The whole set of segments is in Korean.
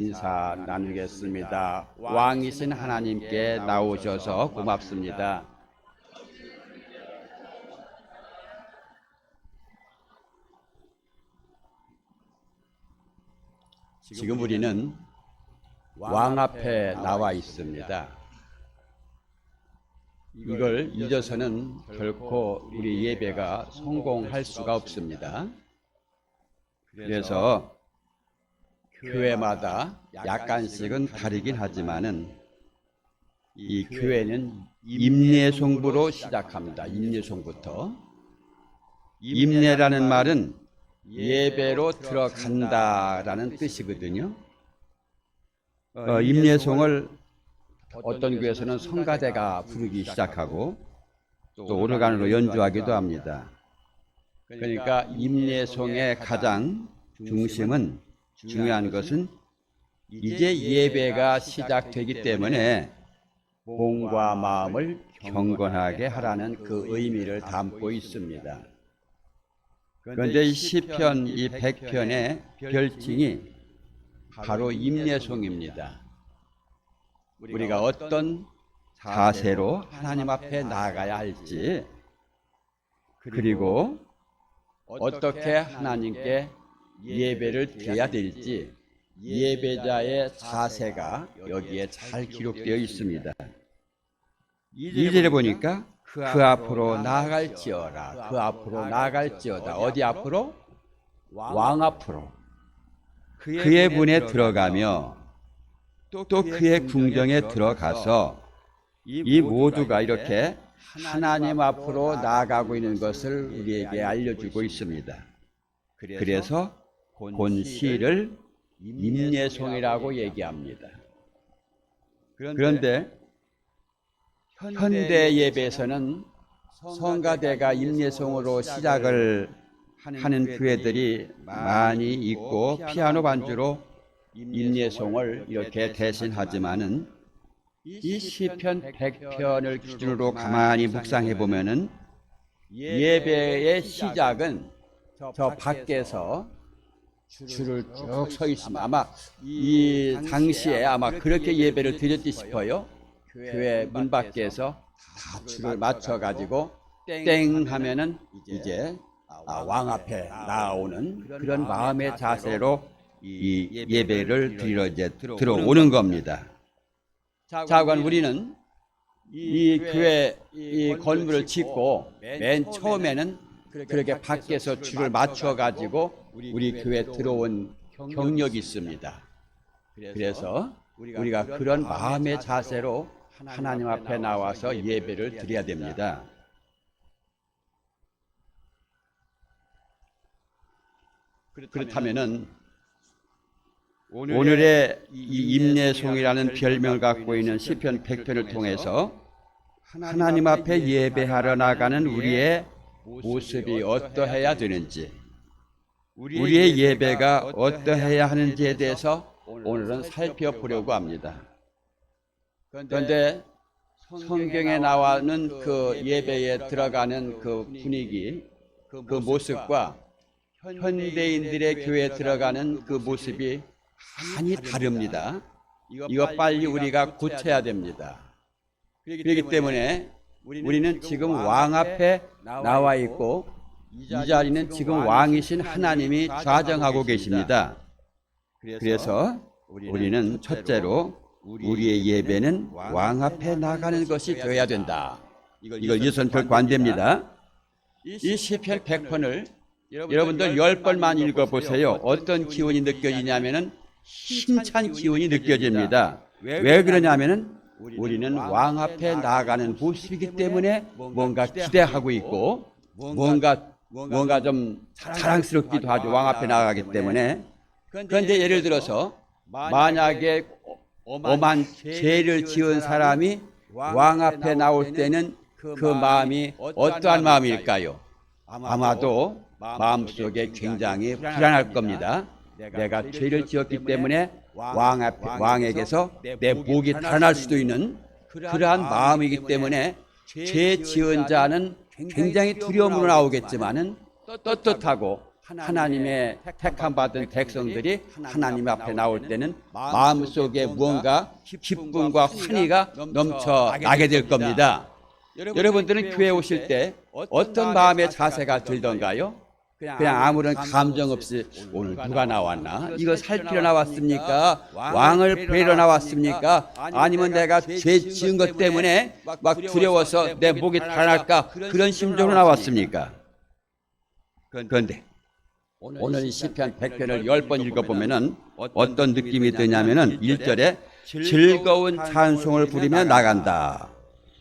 인사 나누겠습니다. 왕이신 하나님께 나오셔서 고맙습니다. 지금 우리는 왕 앞에 나와 있습니다. 이걸 잊어서는 결코 우리 예배가 성공할 수가 없습니다. 그래서 교회마다 약간씩은 다르긴 하지만은 이 교회는 임례송부로 시작합니다. 임례송부터. 임례라는 말은 예배로 들어간다라는 뜻이거든요. 임례송을 어떤 교회에서는 성가대가 부르기 시작하고 또 오르간으로 연주하기도 합니다. 그러니까 임례송의 가장 중심은 중요한 것은 이제 예배가 시작되기 때문에 몸과 마음을 경건하게 하라는 그 의미를 담고 있습니다. 그런데 이 시편 이 100편의 별칭이 바로 임례송입니다. 우리가 어떤 자세로 하나님 앞에 나아가야 할지, 그리고 어떻게 하나님께 예배를 드려야 될지 예배자의 자세가 여기에 잘 기록되어 있습니다. 2절에 보니까 그 앞으로 나아갈지어다. 그 앞으로 나아갈지어다. 어디 앞으로? 왕 앞으로. 그의 문에 들어가며 또 그의 궁정에 들어가서 이 모두가 이렇게 하나님 앞으로 나아가고 있는 것을 우리에게 알려주고 있습니다. 그래서 본시를 임례송이라고 얘기합니다. 그런데 현대 예배에서는 성가대가 임례송으로 시작을 하는 교회들이 많이 있고 피아노 반주로 임례송을 이렇게 대신하지만은 이 시편 100편을 기준으로 가만히 묵상해 보면은 예배의 시작은 저 밖에서 줄을 쭉 서 있습니다. 아마 이 당시에 아마 그렇게 예배를 드렸지 싶어요. 교회 문 밖에서 다 줄을 맞춰 가지고 땡 하면은 이제 왕 앞에 나오는 그런 마음의 자세로 이 예배를 드리러 이제 들어오는 겁니다. 자, 그럼 우리는 이 교회 이 건물을 짓고 맨 처음에는 그렇게 밖에서 줄을 맞춰 가지고 우리 교회에 들어온 경력이 있습니다. 그래서 우리가 그런 마음의 자세로 하나님 앞에 나와서 예배를 드려야 됩니다. 그렇다면은 오늘의 이 임례송이라는 별명을 갖고 있는 시편 100편을 통해서 하나님 앞에 예배하러 나가는 우리의 모습이 어떠해야 되는지, 우리의 예배가 어떠해야 하는지에 대해서 오늘은 살펴보려고 합니다. 그런데 성경에 나와는 그 예배에 들어가는 그 분위기, 그 모습과 현대인들의 교회에 들어가는 그 모습이 많이 다릅니다. 이거 빨리 우리가 고쳐야 됩니다. 그렇기 때문에 우리는 지금 왕 앞에 나와 있고 이 자리는 지금 왕이신 하나님이 좌정하고 계십니다. 그래서 우리는 첫째로 우리의 예배는 왕 앞에 나가는 것이 되어야 된다. 이걸 잊어서는 결코 안 됩니다. 이 시편 100편을 여러분들 10번만 읽어보세요. 어떤 기운이 느껴지냐면은 힘찬 기운이 느껴집니다. 왜 그러냐면은 우리는 왕 앞에 나아가는 모습이기 때문에 뭔가 기대하고 있고 뭔가 좀 자랑스럽기도 하죠. 왕 앞에 나아가기 때문에. 그런데 예를 들어서 만약에 엄한 죄를 지은 사람이 왕 앞에 나올 때는 그 마음이 어떠한 마음일까요? 아마도 마음속에 굉장히 불안할 겁니다. 내가 죄를 지었기 때문에 왕에게서 내 목이 달아날 수도 있는 그러한 마음이기 때문에 죄 지은 자는 굉장히 두려움으로 나오겠지만은 떳떳하고 하나님의 택함 받은 백성들이 하나님 앞에 나올 때는 마음속에 무언가 기쁨과 환희가 넘쳐나게 될 겁니다. 여러분들은 교회 오실 때 어떤 마음의 자세가 들던가요? 그냥 아무런 감정 없이 오늘 누가 나왔나? 이거 살피러 나왔습니까? 왕을 뵈러 나왔습니까? 아니면 내가 죄 지은 것 때문에 막 두려워서 내 목이 달아날까? 그런 심정으로 나왔습니까? 그런데 오늘 이 시편 100편을 10번 읽어보면은 어떤 느낌이 드냐면은 1절에 즐거운 찬송을 부리며 나간다.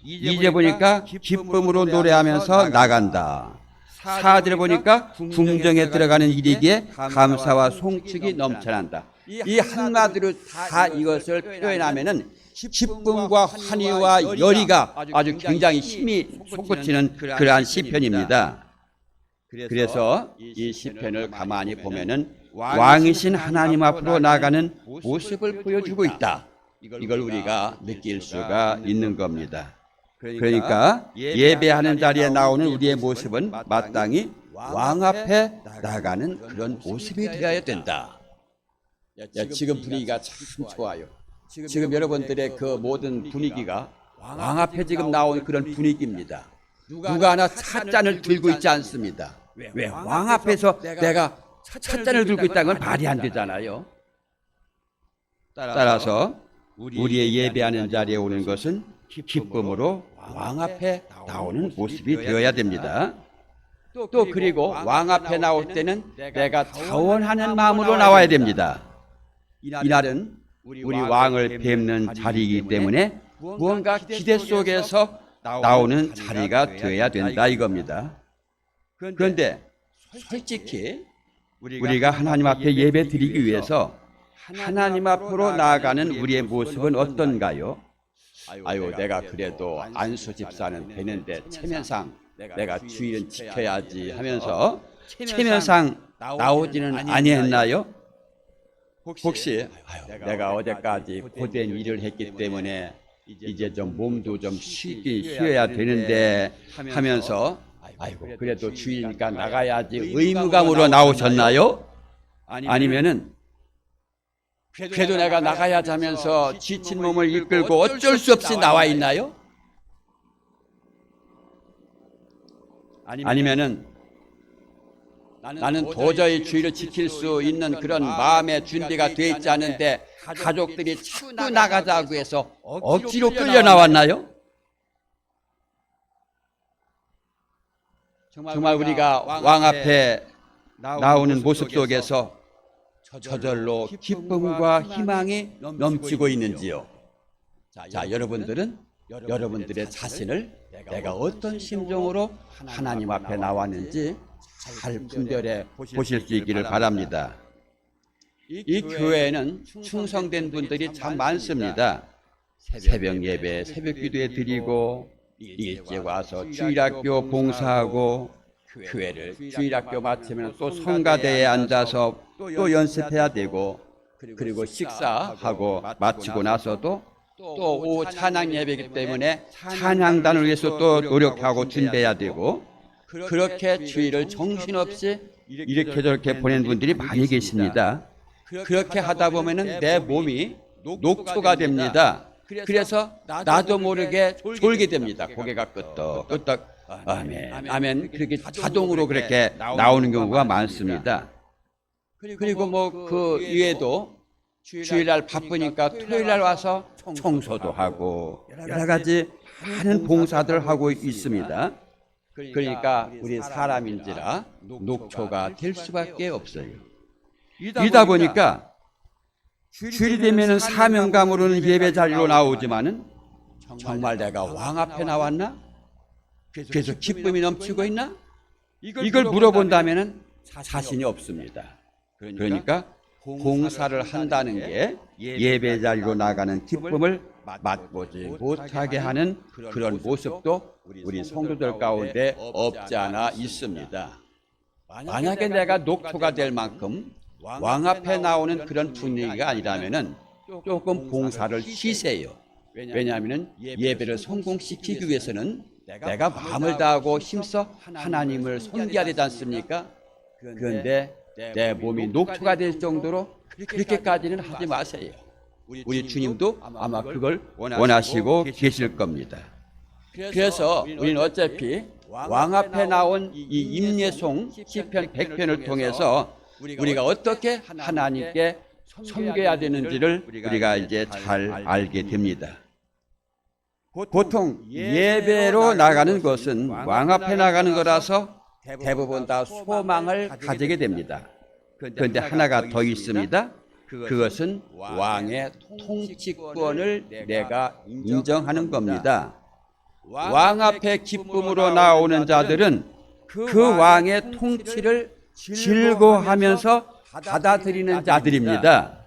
이제 보니까 기쁨으로 노래하면서 나간다. 4절에 보니까 궁정에 들어가는 일이기에 감사와 송축이 넘쳐난다. 이 한마디로 다 이것을 표현하면은 기쁨과 환희와 열의가 아주 굉장히 힘이 솟구치는 그러한 시편입니다. 그래서 이 시편을 가만히 보면은 왕이신 하나님 앞으로 나가는 모습을 보여주고 있다. 이걸 우리가 느낄 수가 있는 겁니다. 그러니까 예배하는 자리에 나오는 우리의 모습은 마땅히 왕 앞에 나가는 그런 모습이 되어야 된다. 지금 분위기가 참 좋아요. 지금 여러분들의 그 모든 분위기가 왕 앞에 지금 나온 그런 분위기입니다. 누가 하나 찻잔을 들고 있지 않습니다. 왜? 왕 앞에서 내가 찻잔을 들고 있다는 건 말이 안 되잖아요. 따라서 우리의 예배하는 자리에 오는 것은 기쁨으로 왕 앞에 나오는 모습이 되어야 됩니다. 또 그리고 왕 앞에 나올 때는 내가 자원하는 마음으로 나와야 됩니다. 이날은 우리 왕을 뵙는 자리이기 때문에 무언가 기대 속에서 나오는 자리가 되어야 된다 이겁니다. 그런데 솔직히 우리가 하나님 앞에 예배 드리기 위해서 하나님 앞으로 나아가는 우리의 모습은 어떤가요? 아유, 내가 그래도 안수 집사는 되는데 체면상 내가 주일은 지켜야지 하면서 체면상 나오지는 아니했나요? 혹시 내가 어제까지 고된 일을 했기 때문에 이제 좀 몸도 좀 쉬어야 되는데 하면서 아이고 그래도 주일이니까 나가야지 의무감으로 나오셨나요? 아니면은 그래도 내가 나가야지 하면서 지친 몸을 이끌고 어쩔 수 없이 나와 있나요? 아니면은 나는 도저히 주의를 지킬 수 있는 그런 마음의 준비가 돼 있지 않은데 가족들이 자꾸 나가자고 해서 억지로 끌려 나왔나요? 정말 우리가 왕 앞에 나오는 모습 속에서 저절로 기쁨과 희망이 넘치고 있는지요? 자, 여러분들은 여러분들의 자신을 내가 어떤 심정으로 하나님 앞에 나왔는지 잘 분별해 보실 수 있기를 바랍니다. 이 교회에는 충성된 분들이 참 많습니다. 새벽 예배, 새벽 기도에 드리고 일찍 와서 주일학교 봉사하고 교회를 주일학교 마치면 또 성가대에 앉아서 또 연습해야 되고 그리고 식사하고 마치고 나서도 또 오후 찬양 예배이기 때문에 찬양단을 위해서 또 노력하고 준비해야 되고 그렇게 주일을 정신없이 이렇게 저렇게 보낸 분들이 많이 계십니다. 그렇게 하다 보면은 내 몸이 녹초가 됩니다. 그래서 나도 모르게 졸게 됩니다. 고개가 끄덕끄덕. 아멘, 아멘. 그렇게 자동으로 그렇게 나오는 경우가 많습니다. 그리고 뭐 그 위에도 주일날 바쁘니까 토요일날 와서 청소도 하고 여러 가지 많은 봉사들 하고 있습니다. 그러니까 우리 사람인지라 녹초가 될 수밖에 없어요. 이러다 보니까 주일이 되면 사명감으로는 예배 자리로 나오지만은 정말 내가 왕 앞에 나왔나? 그래서 기쁨이 넘치고 있나? 이걸 물어본다면은 자신이 없습니다. 그러니까 봉사를 한다는 게 예배 자리로 나가는 기쁨을 맛보지 못하게 하는 그런 모습도 우리 성도들 가운데 없지 않아 있습니다. 만약에 내가 녹초가 될 만큼 왕 앞에 나오는 그런 분위기가 아니라면은 조금 봉사를 쉬세요. 왜냐하면 예배를 성공시키기 위해서는 내가 마음을 다하고 힘써 하나님을 섬겨야 되지 않습니까? 그런데 내 몸이 녹초가 될 정도로 그렇게까지는 하지 마세요. 우리 주님도 아마 그걸 원하시고 계실 겁니다. 그래서 우리는 어차피 왕 앞에 나온 이 임예송 시편 100편을 통해서 우리가 어떻게 하나님께 섬겨야 되는지를 우리가 이제 잘 알게 됩니다. 보통 예배로 나가는 것은 왕 앞에 나가는 거라서 대부분 다 소망을 가지게 됩니다. 그런데 하나가 더 있습니다. 그것은 왕의 통치권을 내가 인정하는 겁니다. 왕 앞에 기쁨으로 나오는 자들은 그 왕의 통치를 즐거워하면서 받아들이는 자들입니다.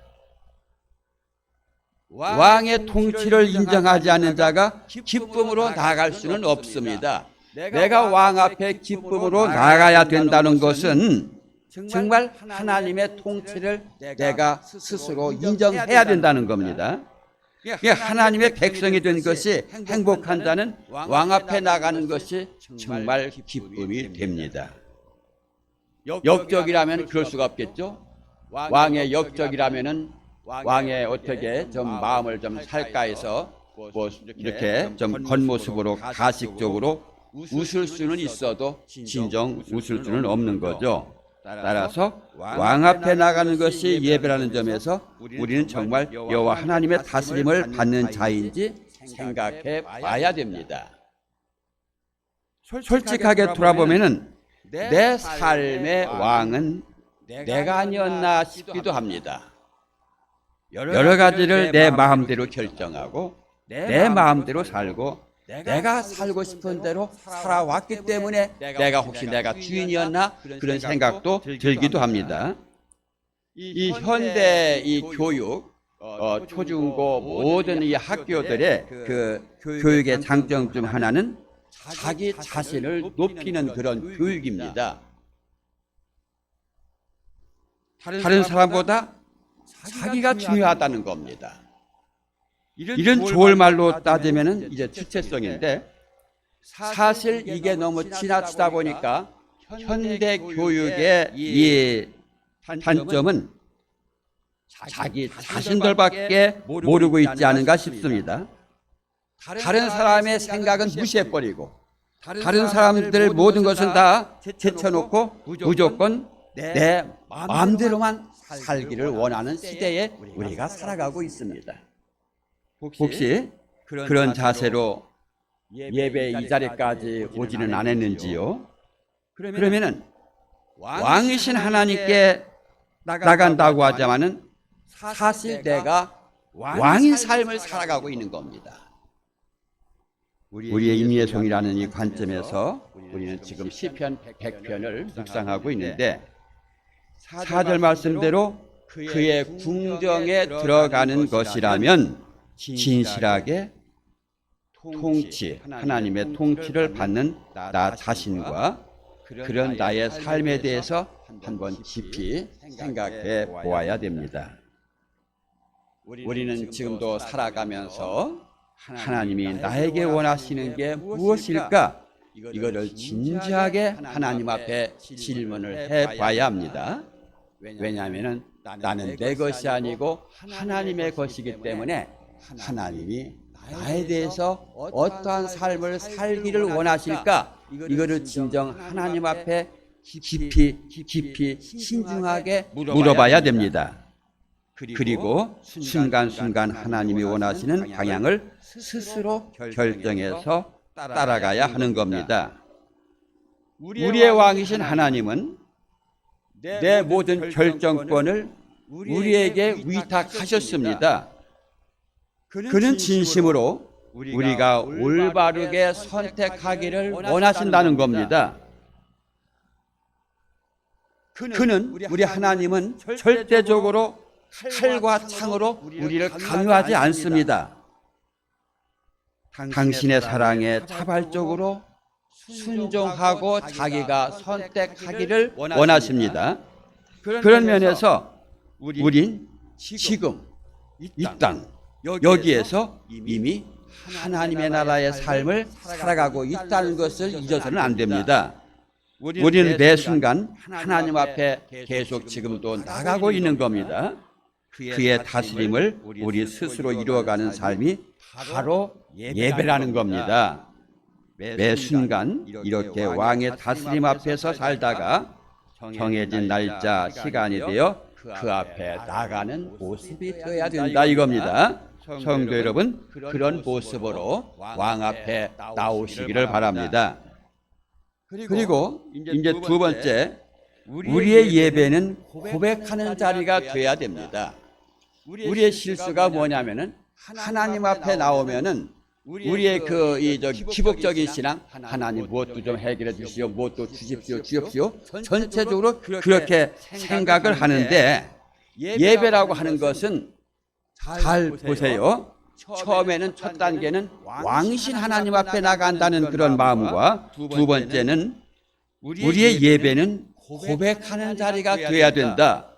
왕의 통치를 인정하지 않는 자가 기쁨으로 나아갈 수는 없습니다. 내가 왕 앞에 기쁨으로 나아가야 된다는 것은 정말 하나님의 통치를 내가 스스로 인정해야 된다는 겁니다. 하나님의 백성이 된 것이 행복한 자는 왕 앞에 나가는 것이 정말 기쁨이 됩니다. 역적이라면 그럴 수가 없겠죠. 왕의 역적이라면은 왕의 어떻게 좀 마음을 좀 살까 해서 뭐 이렇게 좀 겉모습으로 가식적으로 웃을 수는 있어도 진정 웃을 수는 없는 거죠. 따라서 왕 앞에 나가는 것이 예배라는 점에서 우리는 정말 여호와 하나님의 다스림을 받는 자인지 생각해 봐야 됩니다. 솔직하게 돌아보면은 내 삶의 왕은 내가 아니었나 싶기도 합니다. 여러 가지를 내 마음대로 결정하고 내 마음대로 살고 내가 살고 싶은 대로 살아왔기 때문에 내가 혹시 내가 주인이었나 그런 생각도 들기도 합니다. 이 현대 이 교육 초중고 모든 이 학교들의 그 교육의 장점 중 하나는 자기 자신을 높이는 그런 교육입니다. 다른 사람보다 자기가 중요하다는 겁니다. 이런 좋을 말로 따지면은 이제 주체성인데 사실 이게 너무 지나치다 보니까 현대 교육의 이 단점은 자기 자신들밖에 모르고 있지 않은가 싶습니다. 다른 사람의 생각은 무시해버리고 다른 사람들 모든 것은 다 제쳐놓고 무조건 내 마음대로만 살기를 원하는 시대에 우리가 살아가고 있습니다. 혹시 그런 자세로 예배 이 자리까지 오지는 않았는지요? 그러면은 왕이신 하나님께 나간다고 하자마는 사실 내가 왕인 삶을 살아가고 있는 겁니다. 우리의 임예송이라는 이 관점에서 우리는 지금 시편 100편을 묵상하고 있는데 4절 말씀대로 그의 궁정에 들어가는 것이라면 진실하게 통치, 하나님의 통치를 받는 나 자신과 그런 나의 삶에 대해서 한번 깊이 생각해 보아야 됩니다. 우리는 지금도 살아가면서 하나님이 나에게 원하시는 게 무엇일까? 이거를 진지하게 하나님 앞에 질문을 해봐야 합니다. 왜냐하면 나는 내 것이 아니고 하나님의 것이기 때문에 하나님이 나에 대해서 어떠한 삶을 살기를 원하실까? 이거를 진정 하나님 앞에 깊이 신중하게 물어봐야 됩니다. 그리고 순간순간 하나님이 원하시는 방향을 스스로 결정해서 따라가야 하는 겁니다. 우리의 왕이신 하나님은 내 모든 결정권을 우리에게 위탁하셨습니다. 그는 진심으로 우리가 올바르게 선택하기를 원하신다는 겁니다. 그는 우리 하나님은 절대적으로 칼과 창으로 우리를 강요하지 않습니다. 당신의 사랑에 자발적으로 순종하고 자기가 선택하기를 원하십니다. 그런 면에서 우린 지금 이 땅 여기에서 이미 하나님의 나라의 삶을 살아가고 있다는 것을 잊어서는 안 됩니다. 우리는 매 순간 하나님 앞에 계속 지금도 나가고 있는 겁니다. 그의 다스림을 우리 스스로 이루어가는 삶이 바로 예배라는 겁니다. 매 순간 이렇게 왕의 다스림 앞에서 살다가 정해진 날짜, 시간이 되어 그 앞에 나가는 모습이 되어야 된다 이겁니다. 성도 여러분, 그런 모습으로 왕 앞에 나오시기를 바랍니다. 그리고 이제 두 번째, 우리의 예배는 고백하는 자리가 돼야 됩니다. 우리의 실수가 뭐냐면은 하나님 앞에 나오면은 우리의 기복적인 신앙, 하나님 무엇도 좀 해결해 주시오, 무엇도 주십시오, 전체적으로 그렇게 생각을 하는데, 예배라고 하는 것은 잘 보세요. 처음에는 첫 단계는 왕이신 하나님 앞에 나간다는 그런 마음과, 두 번째는 우리의 예배는 고백하는 자리가 돼야 된다.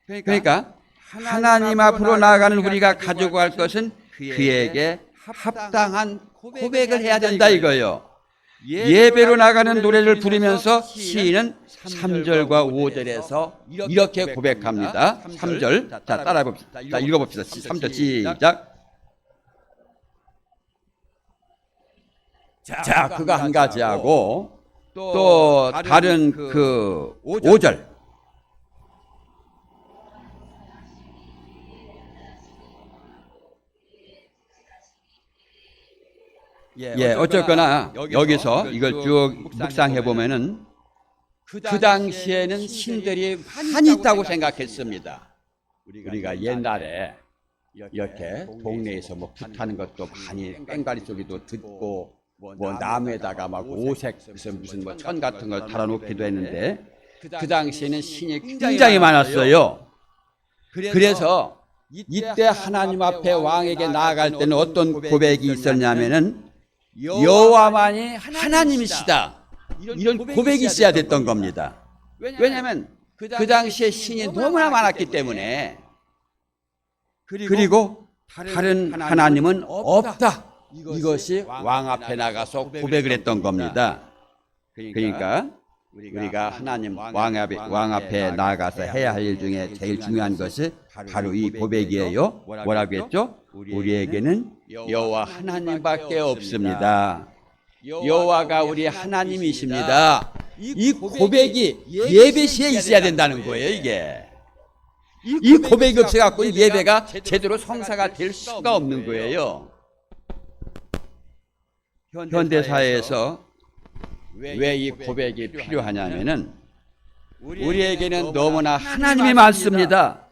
그러니까 하나님 앞으로 나아가는 우리가 가지고 갈 것은 그에게 합당한 고백을 해야 된다 이거예요. 예배로 나가는 노래를 부르면서 시인은 3절과 5절에서 이렇게 고백합니다. 3절, 자 따라해 봅시다. 자 읽어봅시다. 3절 시작. 자 그거 한 가지 하고 또 다른 5절. 어쨌거나 여기서 이걸 쭉 묵상해 보면은 그 당시에는 신들이 많이 있다고 생각했습니다. 우리가 옛날에 이렇게 동네에서 뭐 붓하는 것도 많이 뺑가리 소리도 듣고 뭐 나무에다가 막 오색 무슨 뭐 천 같은 걸 달아놓기도 했는데 그 당시에는 신이 굉장히 많았어요. 그래서 이때 하나님 앞에 왕에게 나아갈 때는 어떤 고백이 있었냐면은 여호와만이 하나님이시다, 이런 고백이 있어야 됐던 겁니다. 왜냐하면 그 당시에 신이 너무나 많았기 때문에. 그리고 다른 하나님은 없다, 이것이 왕 앞에 나가서 고백을 했던 겁니다. 그러니까 우리가 하나님 왕 앞에 나가서 해야 할 일 중에 제일 중요한 것이 바로 이 고백이에요. 뭐라고 했죠? 우리에게는 여호와 하나님밖에 없습니다. 여호와가 우리 하나님이십니다. 이 고백이 예배 시에 있어야 된다는 거예요. 이게 이 고백이 없어갖고 예배가 제대로 성사가 될 수가 없는 거예요. 현대 사회에서 왜 이 고백이 필요하냐면은 우리에게는 너무나 하나님이 많습니다.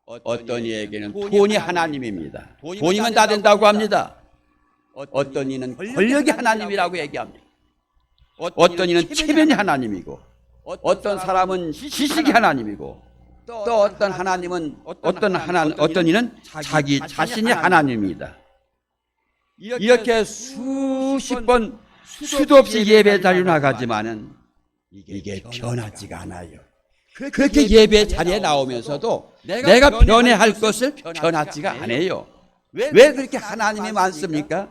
어떤 이에게는 돈이 하나님입니다. 돈이면 다 된다고 합니다. 어떤 이는 권력이 하나님이라고 얘기합니다. 어떤 이는 체면이 하나님이고, 어떤 사람은 지식이 하나님이고, 또 어떤 하나님은 어떤 이는 자기 자신이 하나님입니다. 이렇게 수십 번 수도 없이 예배 자리로 나가지만은 이게 변하지가 않아요. 그렇게 예배 자리에 나오면서도 내가 변해야 할 것을 변하지가 않아요. 왜 그렇게 하나님이 많습니까?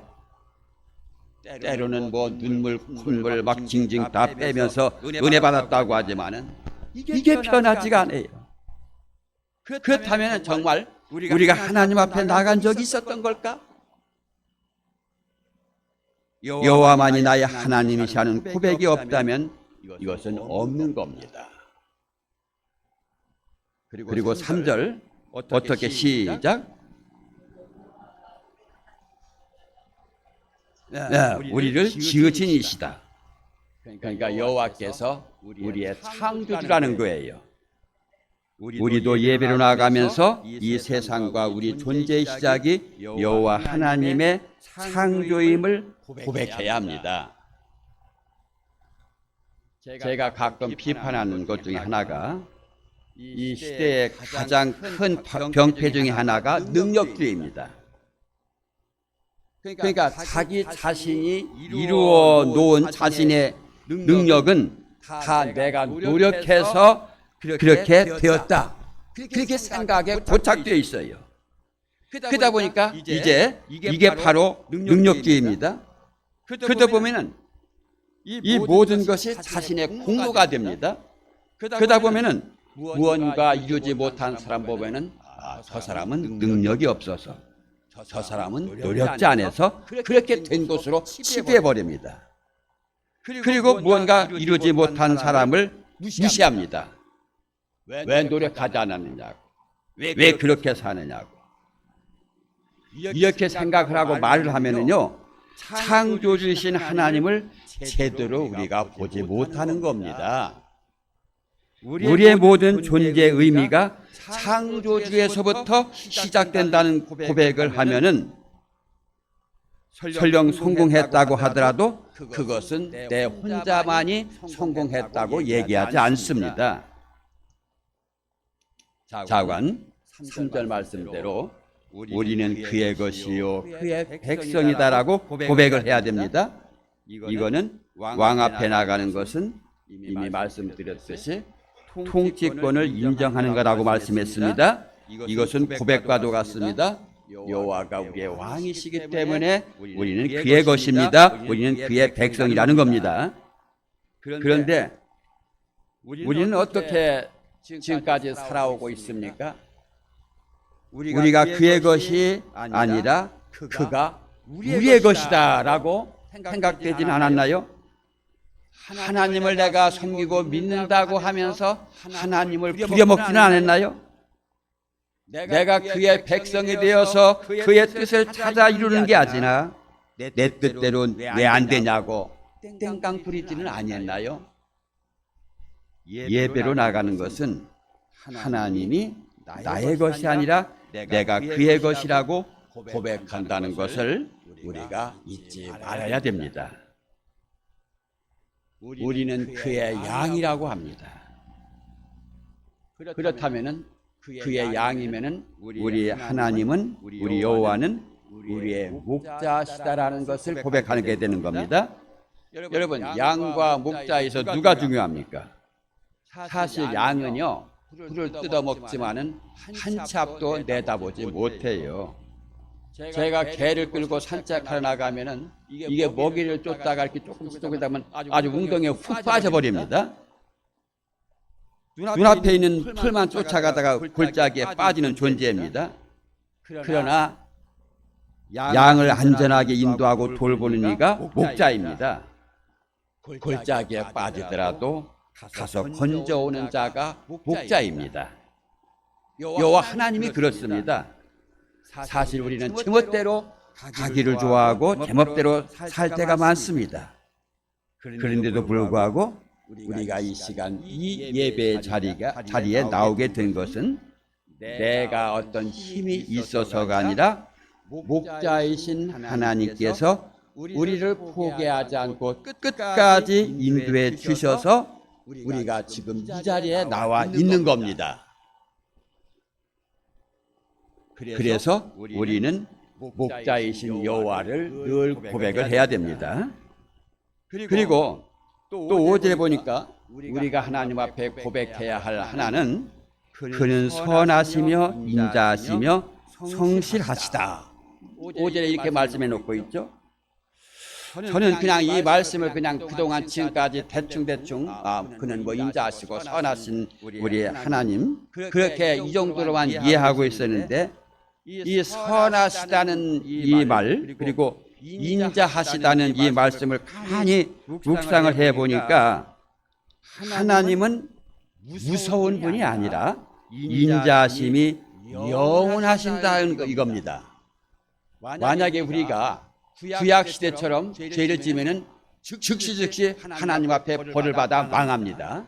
때로는 뭐 눈물, 콧물 막 징징 다 빼면서 은혜 받았다고 하지만은 이게 변하지가 않아요. 그렇다면 정말 우리가 하나님 앞에 나간 적이 있었던 걸까? 여호와만이 나의 하나님이시 하는 고백이 없다면 이것은 없는 겁니다. 그리고 3절 어떻게 시작? 우리를 지으신 이시다. 그러니까 여호와께서 우리의 창조주라는 거예요. 우리도 예배로 나가면서 이 세상과 우리 존재의 시작이 여호와 하나님의 창조임을 고백해야 합니다. 제가 가끔 비판하는 것 중에 하나가 이 시대의 가장 큰 병폐 중에 하나가 능력주의입니다. 그러니까 자기 자신이 이루어 놓은 자신의 능력은 다 내가 노력해서 그렇게 되었다, 그렇게 생각에 고착되어 있어요. 그러다 보니까 이제 이게 바로 능력주의입니다. 그러다 보면은 이 모든 것이 자신의 공로가 됩니다. 그러다 보면은 무언가 이루지 못한 사람 보면은 저 사람은 능력이 없어서, 저 사람은 노력지 않아서 그렇게 된 것으로 치부해 버립니다. 그리고 무언가 이루지 못한 사람을 무시합니다. 왜 노력하지 않았느냐고, 왜 그렇게 사느냐고. 이렇게 생각을 하고 말을 하면은요, 창조주이신 하나님을 제대로 우리가 보지 못하는 겁니다. 우리의 모든 존재의 의미가 창조주에서부터 시작된다는 고백을 하면은 설령 성공했다고 하더라도 그것은 내 혼자만이 성공했다고 얘기하지 않습니다. 자관 3절 말씀대로 우리는 그의 것이요 그의 백성이다라고 고백을 해야 됩니다. 이거는 왕 앞에 나가는 것은 이미 말씀드렸듯이 통치권을 인정하는 거라고 말씀했습니다. 이것은 고백과도 같습니다. 여호와가 우리의 왕이시기 때문에 우리는 그의 것입니다. 우리는 그의 백성이라는 겁니다. 그런데 우리는 어떻게 지금까지 살아오고 있습니까? 우리가 그의 것이 아니라 그가 우리의 것이다 라고 생각되지는 않았나요? 하나님을 내가 섬기고 믿는다고 하면서 하나님을 부려먹지는 않았나요? 내가 그의 백성이 되어서 그의 뜻을 찾아 이루는 게 아니라 내 뜻대로 왜 안 되냐고 땡깡 부리지는 아니었나요? 예배로 나가는 것은 하나님이 나의 것이 아니라 내가 그의 것이라고 고백한다는 것을 우리가 잊지 말아야 됩니다. 우리는 그의 양이라고 합니다. 그렇다면은 그의 양이면은 우리 하나님은, 우리 여호와는 우리의 목자시다라는 것을 고백하게 되는 겁니다. 여러분, 양과 목자에서 누가 중요합니까? 사실 양은요, 풀을 뜯어먹지만은 한 치 앞도 내다보지 못해요. 제가 개를 끌고 산책하러 나가면은 이게 먹이를 쫓다가 이렇게 조금씩 하면 아주 웅덩이에 훅 빠져버립니다. 눈앞에 있는 풀만 쫓아가다가 골짜기에 빠지는 존재입니다. 그러나 양을 안전하게 인도하고 돌보는 이가 목자입니다. 골짜기에 빠지더라도 가서 건져오는 자가 목자입니다. 여호와 하나님이 그렇습니다. 사실 우리는 제멋대로 가기를 좋아하고 제멋대로 살 때가 많습니다. 그런데도 불구하고 우리가 이 시간 이 예배의 자리에 나오게 된 것은 내가 어떤 힘이 있어서가 아니라 목자이신 하나님께서 우리를 포기하지 않고 끝까지 인도해 주셔서 우리가 지금 이 자리에 나와 있는 겁니다. 그래서 우리는 목자이신 여호와를 늘 고백을 해야 됩니다. 그리고 또 5절에 보니까 우리가 하나님 앞에 고백해야 할 하나는 그는 선하시며 인자하시며 성실하시다. 5절에 이렇게 말씀해 놓고 있죠. 저는 그냥 이 말씀을 그냥 그동안 지금까지 대충 그는 뭐 인자하시고 선하신 우리 하나님 그렇게 이 정도로만 이해하고 있었는데 이 선하시다는 이 말 그리고 인자하시다는 이 말씀을 가만히 묵상을 해보니까 하나님은 무서운 분이 아니라 인자하심이 영원하신다는 이겁니다. 만약에 우리가 구약시대처럼 죄를 지으면 즉시 하나님 앞에 벌을 받아 망합니다.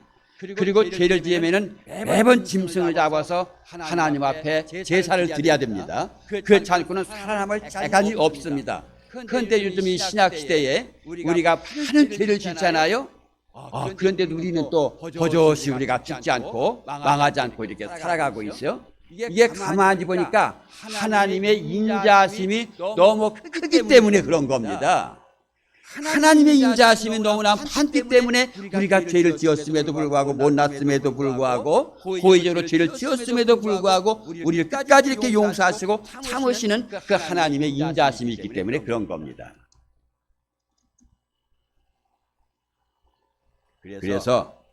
그리고 죄를 지으면 매번 짐승을 잡아서 하나님 앞에 제사를 드려야 됩니다. 그렇지 않고는 살아남을 재간이 없습니다. 그런데 요즘 이 신약시대에 우리가 많은 죄를 짓잖아요. 그런데도 우리는 또 버젓이 우리가 죽지 않고 망하지 않고 이렇게 살아가고 있어요. 이게 가만히 보니까 하나님의 인자하심이 너무 크기 때문에 그런 겁니다. 하나님의 인자하심이 너무나 많기 때문에 우리가 죄를 지었음에도 불구하고 못났음에도 불구하고 고의적으로 죄를 지었음에도 불구하고 우리를 끝까지 이렇게 용서하시고 참으시는 그 하나님의 인자하심이 있기 때문에 그런 겁니다. 그래서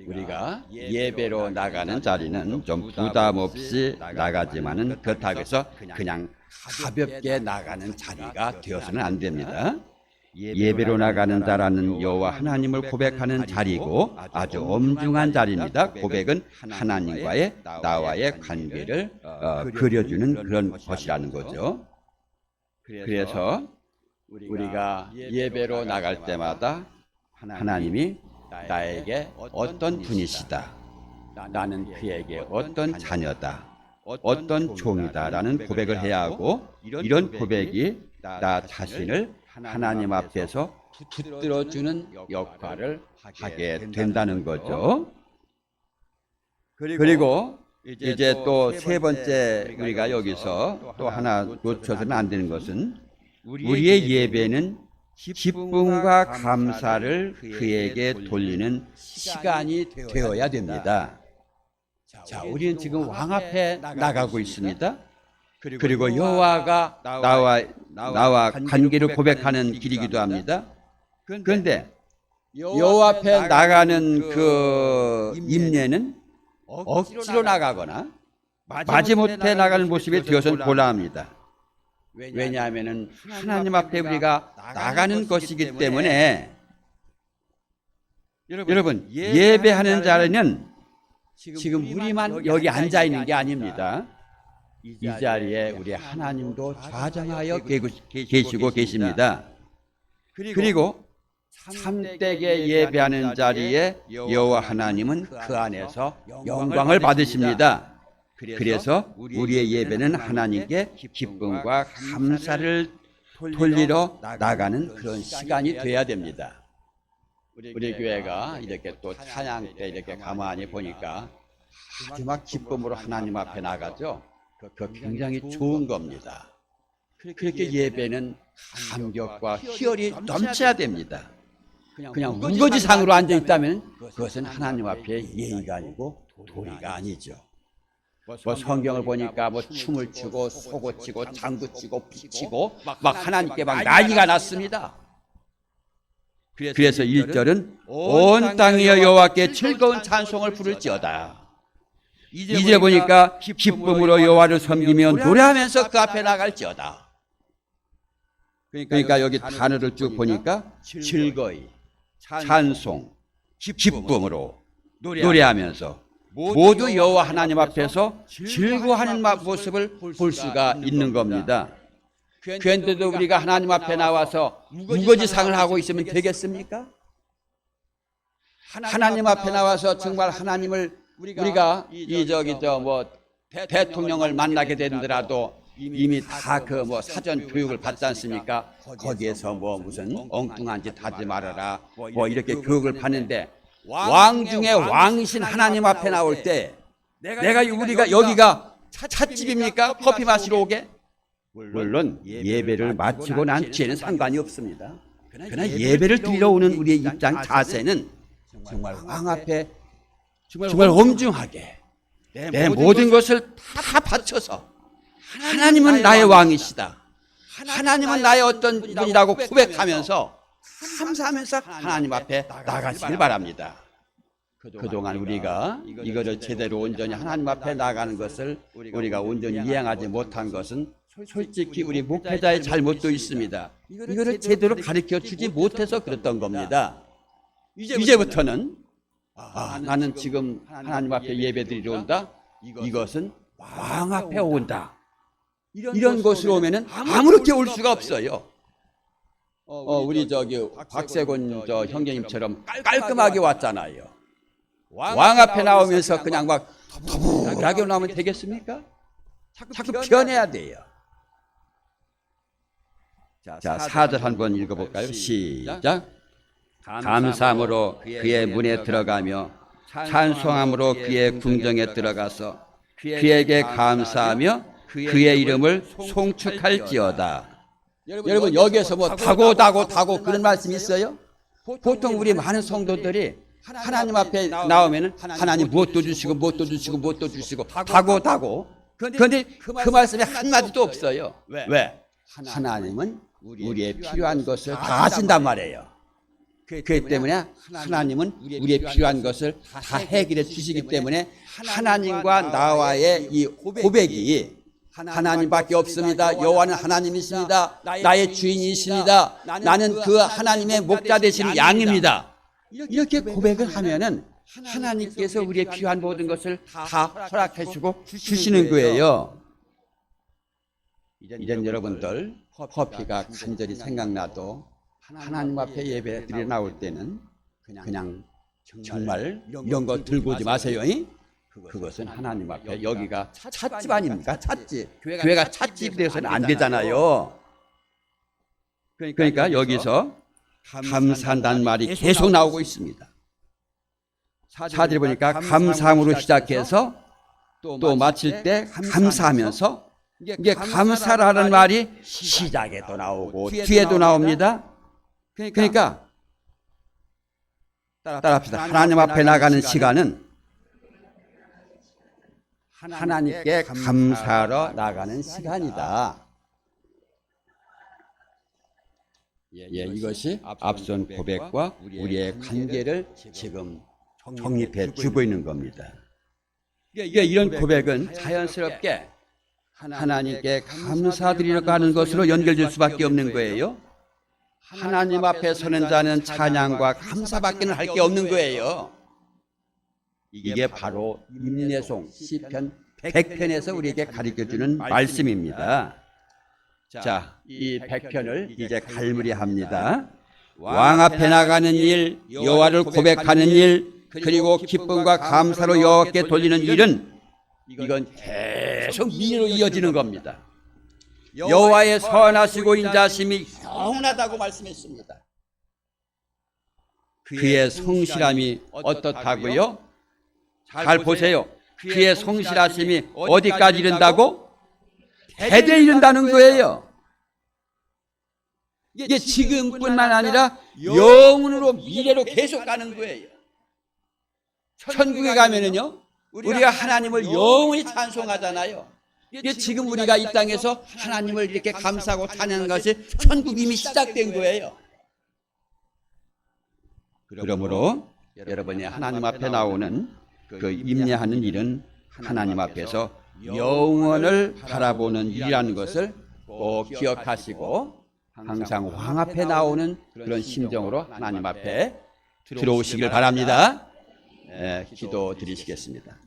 우리가 예배로 나가는 자리는 좀 부담 없이 나가지만은 그렇다고 해서 그냥 가볍게 나가는 자리가 되어서는 안 됩니다. 예배로 나가는 자라는 여호와 하나님을 고백하는 자리고 아주 엄중한 자리입니다. 고백은 하나님과의 나와의 관계를 그려주는 그런 것이라는 거죠. 그래서 우리가 예배로 나갈 때마다 하나님이 나에게 어떤 분이시다, 나는 그에게 어떤 자녀다, 어떤 종이다라는 고백을 해야 하고, 이런 고백이 나 자신을 하나님 앞에서 붙들어주는 역할을 하게 된다는 거죠. 그리고 이제 또 세 번째 우리가 여기서 또 하나 놓쳐서는 안 되는 것은, 우리의 예배는 기쁨과 감사를 그에게 돌리는 시간이 되어야 됩니다. 자, 우리는 지금 왕 앞에 나가고 있습니다. 그리고 여호와가 나와 관계를 고백하는 길이기도 합니다. 그런데 여호와 앞에 나가는 그 임례는 억지로 나가거나 마지못해 나가는 모습이 되어서는 곤란합니다. 왜냐하면 하나님 앞에 우리가 나가는 것이기 때문에, 여러분, 예배하는 자리는 지금 우리만 여기 앉아 있는 게 아닙니다. 이 자리에 우리 하나님도 좌정하여 계시고 계십니다. 그리고 참되게 예배하는 자리에 여호와 하나님은 그 안에서 영광을 받으십니다. 그래서 우리의 예배는 하나님께 기쁨과 감사를 돌리러 나가는 그런 시간이 돼야 됩니다. 우리 교회가 이렇게 또 찬양 때 이렇게 가만히 보니까 아주 막 기쁨으로 하나님 앞에 나가죠. 그 굉장히 좋은 겁니다. 그렇게 예배는 감격과 희열이 넘쳐야 됩니다. 그냥 우거지상으로 앉아 있다면 그것은 하나님 앞에 예의가 아니고 도리가 아니죠. 뭐 성경을 보니까 뭐 춤을 추고 소고 치고 장구 치고 피치고 막 하나님께 막 난리가 났습니다. 그래서 1절은 온 땅이여 여호와께 즐거운 찬송을 부를지어다. 이제 보니까 기쁨으로 여호와를 섬기며 노래하면서 그 앞에 나갈지어다. 그러니까 여기 단어를 쭉 보니까 즐거이, 찬송, 기쁨으로 노래하면서 모두 여호와 하나님 앞에서 즐거워하는 모습을 볼 수가 있는 겁니다. 그런데도 우리가 하나님 앞에 나와서 우거지상을 하고 있으면 되겠습니까? 하나님 앞에 나와서 정말 하나님을 우리가 대통령을 만나게 되더라도 이미 다 그 뭐 사전 교육을 받지 않습니까? 거기에서 뭐 무슨 엉뚱한 짓 하지 말아라 뭐 이렇게 교육을 받는데, 왕 중에 왕이신 하나님 앞에 나올 때 우리가 여기가 찻집입니까? 커피 마시러 오게? 물론 예배를 마치고 난 뒤에는 상관이 없습니다. 그러나 예배를 드리러 오는 우리의 입장 자세는 정말 왕 앞에 정말 엄중하게 내 모든 것을 다 바쳐서 하나님은 나의 왕이시다, 하나님은 나의 어떤 분이라고 고백하면서 감사하면서 하나님 앞에 나가시길 바랍니다. 그동안 우리가 이거를 제대로 온전히 하나님 앞에 나가는 것을 우리가 온전히 이행하지 못한 것은 솔직히 우리 목회자의 잘못도 있습니다. 이거를 제대로 가르쳐 주지 못해서 그랬던 겁니다. 이제부터는 나는 지금 하나님 앞에 예배드리러 온다, 이것은 왕 앞에 온다, 이런 곳으로 오면은 아무렇게 올 수가 없어요. 우리 박세곤 형제님처럼 깔끔하게 왔잖아요. 왕 앞에 나오면서 그냥 막 더불하게 나오면 되겠습니까? 자꾸 변해야 돼요. 자, 4절 한번 읽어볼까요? 시작. 감사함으로 그의 문에 들어가며 찬송함으로 그의 궁정에 들어가서 그에게 감사하며 그의 이름을 송축할지어다. 여러분, 여기에서 뭐 다고 그런 말씀이 있어요? 보통 우리 많은 성도들이 하나님 앞에 나오면은 하나님 무엇도 주시고 다고. 그런데 그 말씀에 한마디도 없어요. 왜? 하나님은 우리의 필요한 것을 다 하신단 말이에요. 그렇기 때문에 하나님은 우리의 필요한 것을 다 해결해 주시기 때문에 하나님과 나와의 이 고백이 하나님밖에 없습니다. 여호와는 하나님이십니다. 나의 주인이십니다. 나는 그 하나님의 목자 되시는 양입니다. 이렇게 고백을 하면은 하나님께서 우리의 필요한 모든 것을 다 허락해 주고 주시는 거예요. 이젠 여러분들 커피가 간절히 생각나도 하나님 앞에 예배드리러 나올 때는 그냥 정말 이런 거 들고 오지 마세요. 그것은 하나님 앞에 여기가 찻집 아닙니까? 찻집. 교회가 찻집이 되어서는 안 되잖아요. 그러니까 여기서 감사한다는 말이 계속 나오고 있습니다. 사절에 보니까 감사함으로 시작해서 또 마칠 때 감사하면서 이게 감사라는 말이 시작에도 나오고 뒤에도 나옵니다. 그러니까 따라합시다. 하나님 앞에 나가는 시간은 하나님께 감사하러 나가는 시간이다. 이것이 앞선 고백과 우리의 관계를 지금 정립해 주고 있는 겁니다. 이런 고백은 자연스럽게 하나님께 감사드리러 가는 것으로 연결될 수밖에 없는 거예요. 하나님 앞에 서는 자는 찬양과 감사밖에 할 게 없는 거예요. 이게 바로 임내송 시편 100편에서 우리에게 가르쳐주는 말씀입니다. 자, 이 100편을 이제 갈무리합니다. 왕 앞에 나가는 일, 여호와를 고백하는 일, 그리고 기쁨과 감사로 여호와께 돌리는 일은 이건 계속 미래로 이어지는 겁니다. 여호와의 선하시고 인자심이 영원하다고 말씀했습니다. 그의 성실함이 어떻다고요? 잘 보세요. 그의 성실하심이 어디까지 이른다고? 대대 이른다는 거예요. 이게 지금뿐만 아니라 영원으로 미래로 계속 가는 거예요. 천국에 가면은요, 우리가 하나님을 영원히 찬송하잖아요. 이게 지금 우리가 이 땅에서 하나님을 이렇게 감사하고 찬양하는 것이 천국이 이미 시작된 거예요. 그러므로 여러분이 하나님 앞에 나오는 그 임례하는 일은 하나님 앞에서 영원을 바라보는 일이라는 것을 꼭 기억하시고 항상 왕 앞에 나오는 그런 심정으로 하나님 앞에 들어오시길 바랍니다. 기도 드리시겠습니다.